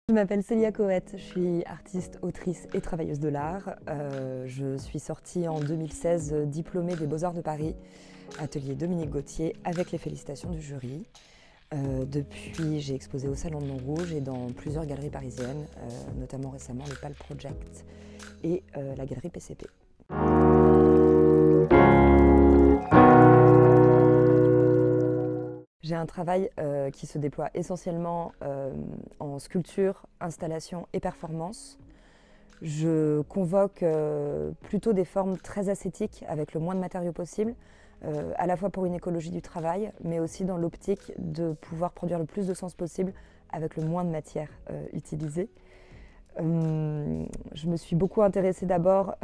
Je m'appelle Célia Coët, je suis artiste, autrice et travailleuse de l'art. Je suis sortie en 2016 diplômée des Beaux-Arts de Paris, atelier Dominique Gauthier, avec les félicitations du jury. Depuis, j'ai exposé au Salon de Montrouge et dans plusieurs galeries parisiennes, notamment récemment le PAL Project et la galerie PCP. J'ai un travail qui se déploie essentiellement en sculpture, installation et performance. Je convoque plutôt des formes très ascétiques avec le moins de matériaux possible, à la fois pour une écologie du travail, mais aussi dans l'optique de pouvoir produire le plus de sens possible avec le moins de matière utilisée. Je me suis beaucoup intéressée d'abord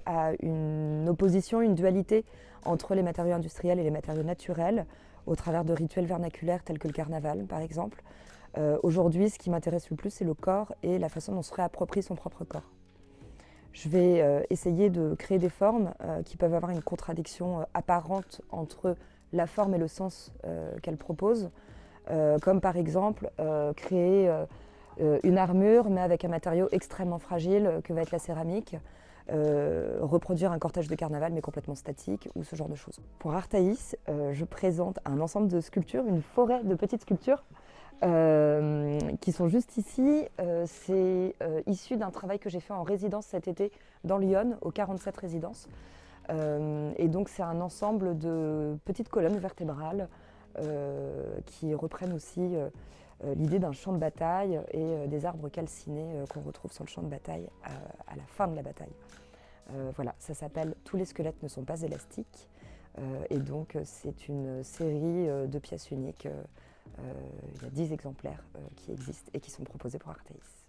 à une opposition, une dualité entre les matériaux industriels et les matériaux naturels, au travers de rituels vernaculaires tels que le carnaval, par exemple. Aujourd'hui, ce qui m'intéresse le plus, c'est le corps et la façon dont on se réapproprie son propre corps. Je vais essayer de créer des formes qui peuvent avoir une contradiction apparente entre la forme et le sens qu'elle propose, comme par exemple créer une armure mais avec un matériau extrêmement fragile que va être la céramique, reproduire un cortège de carnaval mais complètement statique ou ce genre de choses. Pour Artaïs, je présente un ensemble de sculptures, une forêt de petites sculptures qui sont juste ici. C'est issu d'un travail que j'ai fait en résidence cet été dans Lyon, au 47 Résidences. Et donc c'est un ensemble de petites colonnes vertébrales qui reprennent aussi l'idée d'un champ de bataille et des arbres calcinés qu'on retrouve sur le champ de bataille à la fin de la bataille. Voilà, ça s'appelle « Tous les squelettes ne sont pas élastiques ». Et donc c'est une série de pièces uniques. Il y a 10 exemplaires qui existent et qui sont proposés pour Artaïs.